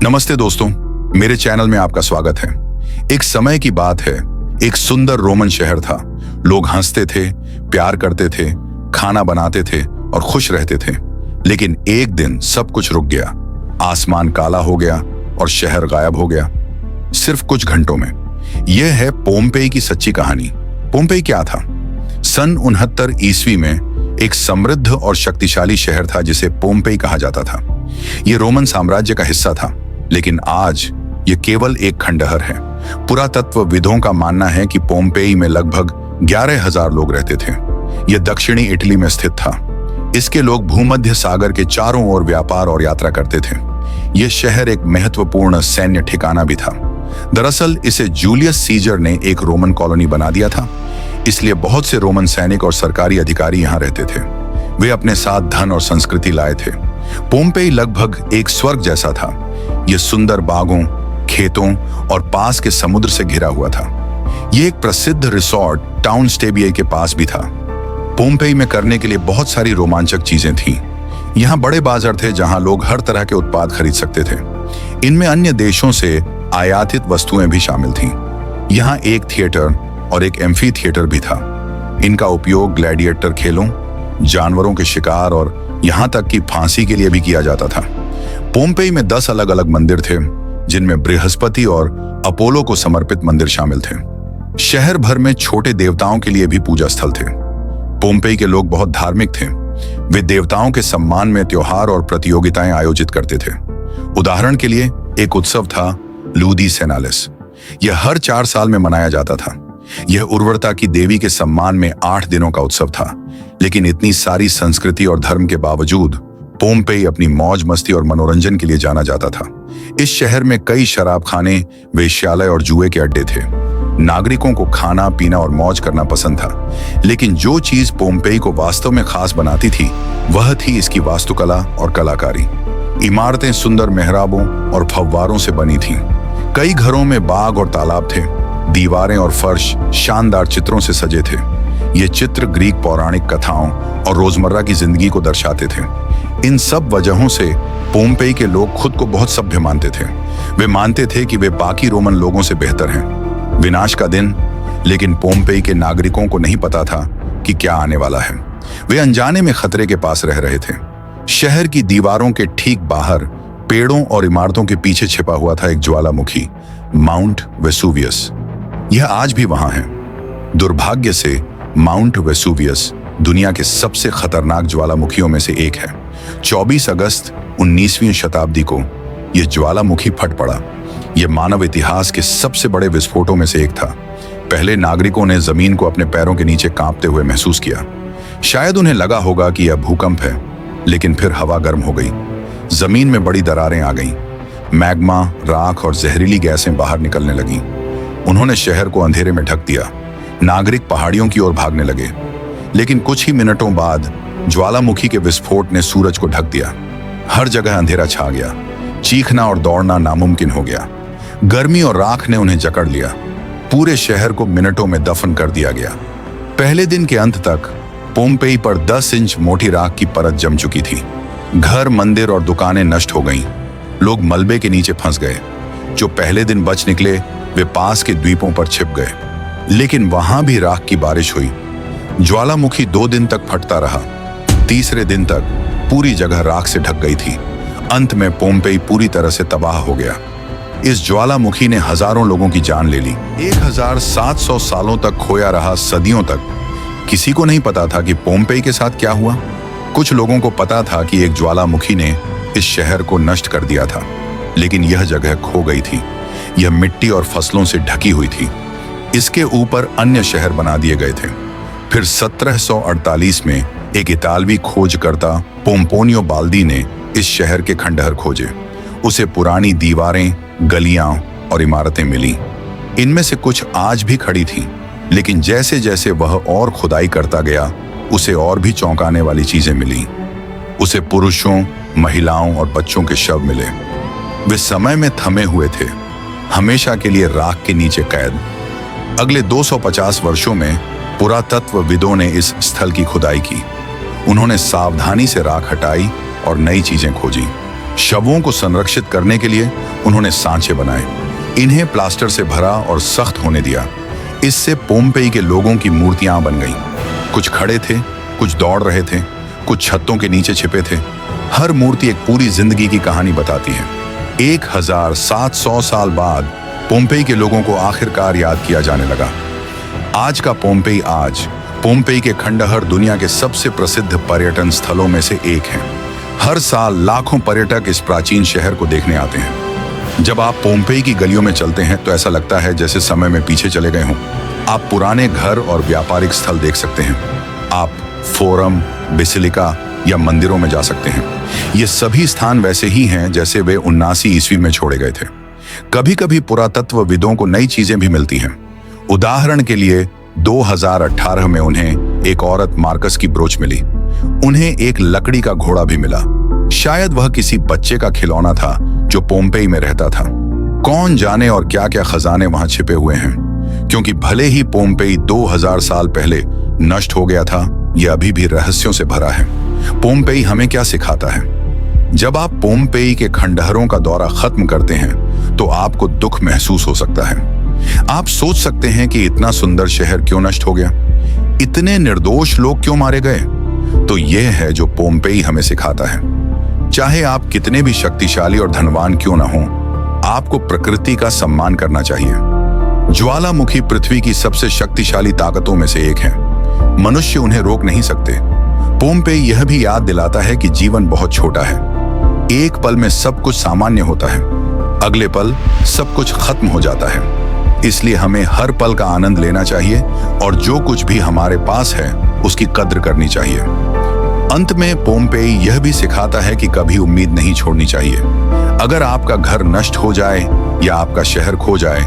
नमस्ते दोस्तों, मेरे चैनल में आपका स्वागत है। एक समय की बात है, एक सुंदर रोमन शहर था। लोग हंसते थे, प्यार करते थे, खाना बनाते थे और खुश रहते थे। लेकिन एक दिन सब कुछ रुक गया। आसमान काला हो गया और शहर गायब हो गया, सिर्फ कुछ घंटों में। यह है पोम्पेई की सच्ची कहानी। पोम्पेई क्या था? सन 69 ईस्वी में एक समृद्ध और शक्तिशाली शहर था जिसे पोम्पेई कहा जाता था। यह रोमन साम्राज्य का हिस्सा था, लेकिन आज ये केवल एक खंडहर है। पुरातत्वविदों का मानना है कि पोम्पेई में लगभग 11,000 लोग रहते थे। यह दक्षिणी इटली में स्थित था। इसके लोग भूमध्य सागर के चारों ओर व्यापार और यात्रा करते थे। यह शहर एक महत्वपूर्ण सैन्य ठिकाना भी था। दरअसल इसे जूलियस सीजर ने एक रोमन कॉलोनी बना दिया था, इसलिए बहुत से रोमन सैनिक और सरकारी अधिकारी यहाँ रहते थे। वे अपने साथ धन और संस्कृति लाए थे। पोम्पेई लगभग एक स्वर्ग जैसा था। यह सुंदर बागों, खेतों और पास के समुद्र से घिरा हुआ था। यह एक प्रसिद्ध रिसोर्ट टाउन स्टेबिए के पास भी था। पोम्पेई में करने के लिए बहुत सारी रोमांचक चीजें थीं। यहाँ बड़े बाजार थे जहाँ लोग हर तरह के उत्पाद खरीद सकते थे। इनमें अन्य देशों से आयातित वस्तुएं भी शामिल थीं। यहाँ एक थिएटर और एक एम्फी थिएटर भी था। इनका उपयोग ग्लैडिएटर खेलों, जानवरों के शिकार और यहाँ तक कि फांसी के लिए भी किया जाता था। पोम्पेई में 10 अलग अलग मंदिर थे, जिनमें बृहस्पति और अपोलो को समर्पित मंदिर शामिल थे। शहर भर में छोटे देवताओं के लिए भी पूजा स्थल थे। पोम्पेई के लोग बहुत धार्मिक थे। वे देवताओं के सम्मान में त्योहार और प्रतियोगिताएं आयोजित करते थे। उदाहरण के लिए एक उत्सव था लूदी सेनालिस। यह हर 4 साल में मनाया जाता था। यह उर्वरता की देवी के सम्मान में 8 दिनों का उत्सव था। लेकिन इतनी सारी संस्कृति और धर्म के बावजूद पोम्पेई अपनी मौज मस्ती और मनोरंजन के लिए जाना जाता था। इस शहर में कई शराब खाने, वेश्यालय और जुए के अड्डे थे। नागरिकों को खाना पीना और मौज करना पसंद था। लेकिन जो चीज पोम्पेई को वास्तव में खास बनाती थी, वह थी इसकी वास्तुकला और कलाकारी। इमारतें सुंदर मेहराबों और फव्वारों से बनी थीं। कई घरों में बाग और तालाब थे। दीवारें और फर्श शानदार चित्रों से सजे थे। ये चित्र ग्रीक पौराणिक कथाओं और रोजमर्रा की जिंदगी को दर्शाते थे। इन सब वजहों से पोम्पेई के लोग खुद को बहुत सभ्य मानते थे। वे मानते थे कि वे बाकी रोमन लोगों से बेहतर हैं। विनाश का दिन, लेकिन पोम्पेई के नागरिकों को नहीं पता था कि क्या आने वाला है। वे अनजाने में खतरे के पास रह रहे थे। शहर की दीवारों के ठीक बाहर, पेड़ों और इमारतों के पीछे छिपा हुआ था एक ज्वालामुखी, माउंट वेसुवियस। यह आज भी वहां है। दुर्भाग्य से माउंट वेसुवियस दुनिया के सबसे खतरनाक ज्वालामुखियों में से एक है। 24 अगस्त 19वीं शताब्दी को यह ज्वालामुखी फट पड़ा। यह मानव इतिहास के सबसे बड़े विस्फोटों में से एक था। पहले नागरिकों ने जमीन को अपने पैरों के नीचे कांपते हुए महसूस किया। शायद उन्हें लगा होगा कि यह भूकंप है, लेकिन फिर हवा गर्म हो गई। जमीन में बड़ी दरारें आ गईं। मैग्मा, राख और जहरीली गैसें बाहर निकलने लगीं। उन्होंने शहर को अंधेरे में ढक दिया। नागरिक पहाड़ियों की ओर भागने लगे। लेकिन कुछ ही मिनटों बाद ज्वालामुखी के विस्फोट ने सूरज को ढक दिया। हर जगह अंधेरा छा गया। चीखना और दौड़ना नामुमकिन हो गया। गर्मी और राख ने उन्हें जकड़ लिया। पूरे शहर को मिनटों में दफन कर दिया गया। पहले दिन के अंत तक पोम्पेई पर 10 इंच मोटी राख की परत जम चुकी थी। घर, मंदिर और दुकानें नष्ट हो गईं। लोग मलबे के नीचे फंस गए। जो पहले दिन बच निकले, वे पास के द्वीपों पर छिप गए। लेकिन वहां भी राख की बारिश हुई। ज्वालामुखी 2 दिन तक फटता रहा। तीसरे दिन तक पूरी जगह राख से ढक गई थी। अंत में पोम्पेई पूरी तरह से तबाह हो गया। इस ज्वालामुखी ने हजारों लोगों की जान ले ली। 1700 सालों तक खोया रहा, सदियों तक। किसी को नहीं पता था कि पोम्पेई के साथ क्या हुआ। कुछ लोगों को पता था कि एक ज्वालामुखी ने इस शहर को नष्ट कर दिया था, लेकिन यह जगह खो गई थी। यह मिट्टी और फसलों से ढकी हुई थी। इसके ऊपर अन्य शहर बना दिए गए थे। फिर 1748 में एक इतालवी खोजकर्ता पोम्पोनियो बाल्दी ने इस शहर के खंडहर खोजे। उसे पुरानी दीवारें, गलियां और इमारतें मिली। इनमें से कुछ आज भी खड़ी थीं, लेकिन जैसे जैसे वह और खुदाई करता गया, उसे और भी चौंकाने वाली चीजें मिली। उसे पुरुषों, महिलाओं और बच्चों के शव मिले। वे समय में थमे हुए थे, हमेशा के लिए राख के नीचे कैद। अगले 250 वर्षों में पुरातत्वविदों ने इस स्थल की खुदाई की। उन्होंने सावधानी से राख हटाई और नई चीजें खोजी। शवों को संरक्षित करने के लिए उन्होंने सांचे बनाए, इन्हें प्लास्टर से भरा और सख्त होने दिया। इससे पोम्पेई के लोगों की मूर्तियां बन गईं। कुछ खड़े थे, कुछ दौड़ रहे थे, कुछ छतों के नीचे छिपे थे। हर मूर्ति एक पूरी जिंदगी की कहानी बताती है। 1700 साल बाद पोम्पेई के लोगों को आखिरकार याद किया जाने लगा। आज का पोम्पेई पोम्पेई के खंडहर दुनिया के सबसे प्रसिद्ध पर्यटन स्थलों में से एक है। हर साल लाखों पर्यटक इस प्राचीन शहर को देखने आते हैं। जब आप पोम्पेई की गलियों में चलते हैं तो ऐसा लगता है जैसे समय में पीछे चले गए हों। आप पुराने घर और व्यापारिक स्थल देख सकते हैं। आप फोरम, बेसिलिका या मंदिरों में जा सकते हैं। ये सभी स्थान वैसे ही हैं जैसे वे 79 ईस्वी में छोड़े गए थे। कभी कभी पुरातत्वविदों को नई चीजें भी मिलती हैं। उदाहरण के लिए 2018 में उन्हें एक औरत मार्कस की ब्रोच मिली। उन्हें एक लकड़ी का घोड़ा भी मिला। शायद वह किसी बच्चे का खिलौना था जो पोम्पेई में रहता था। कौन जाने और क्या क्या खजाने वहां छिपे हुए हैं, क्योंकि भले ही पोम्पेई 2000 साल पहले नष्ट हो गया था, यह अभी भी रहस्यों से भरा है। पोम्पेई हमें क्या सिखाता है? जब आप पोम्पेई के खंडहरों का दौरा खत्म करते हैं तो आपको दुख महसूस हो सकता है। आप सोच सकते हैं कि इतना सुंदर शहर क्यों नष्ट हो गया, इतने निर्दोष लोग क्यों मारे गए। तो यह है जो पोम्पेई हमें सिखाता है। चाहे आप कितने भी शक्तिशाली और धनवान क्यों ना हो, आपको प्रकृति का सम्मान करना चाहिए। ज्वालामुखी पृथ्वी की सबसे शक्तिशाली ताकतों में से एक है। मनुष्य उन्हें रोक नहीं सकते। पोम्पेई यह भी याद दिलाता है कि जीवन बहुत छोटा है। एक पल में सब कुछ सामान्य होता है, अगले पल सब कुछ खत्म हो जाता है। इसलिए हमें हर पल का आनंद लेना चाहिए और जो कुछ भी हमारे पास है उसकी कद्र करनी चाहिए। अंत में पोम्पेई यह भी सिखाता है कि कभी उम्मीद नहीं छोड़नी चाहिए। अगर आपका घर नष्ट हो जाए या आपका शहर खो जाए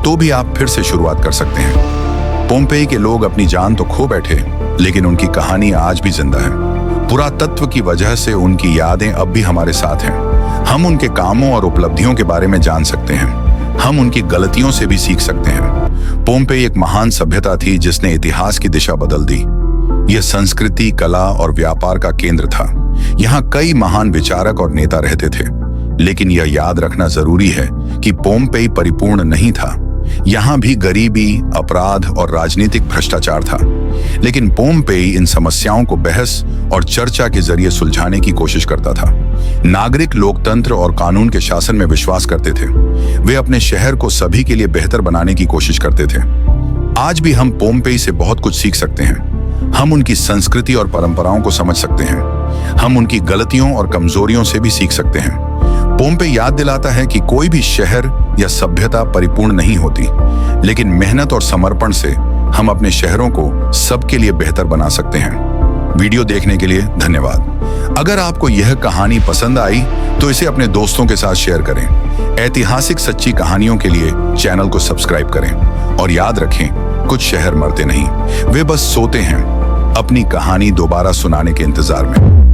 तो भी आप फिर से शुरुआत कर सकते हैं। पोम्पेई के लोग अपनी जान तो खो बैठे, लेकिन उनकी कहानी आज भी जिंदा है। पुरातत्व की वजह से उनकी यादें अब भी हमारे साथ हैं। हम उनके कामों और उपलब्धियों के बारे में जान सकते हैं। हम उनकी गलतियों से भी सीख सकते हैं। पोम्पेई एक महान सभ्यता थी जिसने इतिहास की दिशा बदल दी। यह संस्कृति, कला और व्यापार का केंद्र था। यहाँ कई महान विचारक और नेता रहते थे, लेकिन यह याद रखना जरूरी है कि पोम्पेई परिपूर्ण नहीं था। यहाँ भी गरीबी, अपराध और राजनीतिक भ्रष्टाचार था। लेकिन पोम्पेई इन समस्याओं को बहस और चर्चा के जरिए सुलझाने की कोशिश करता था। नागरिक लोकतंत्र और कानून के शासन में विश्वास करते थे। वे अपने शहर को सभी के लिए बेहतर बनाने की कोशिश करते थे। आज भी हम पोम्पेई से बहुत कुछ सीख सकते हैं। हम उनकी संस्कृति और परंपराओं को समझ सकते हैं। हम उनकी गलतियों और कमजोरियों से भी सीख सकते हैं। पोम्पेई याद दिलाता है कि कोई भी शहर या सभ्यता परिपूर्ण नहीं होती, लेकिन मेहनत और समर्पण से हम अपने शहरों को सबके लिए बेहतर बना सकते हैं। वीडियो देखने के लिए धन्यवाद। अगर आपको यह कहानी पसंद आई तो इसे अपने दोस्तों के साथ शेयर करें। ऐतिहासिक सच्ची कहानियों के लिए चैनल को सब्सक्राइब करें और याद रखें, कुछ शहर मरते नहीं, वे बस सोते हैं अपनी कहानी दोबारा सुनाने के इंतजार में।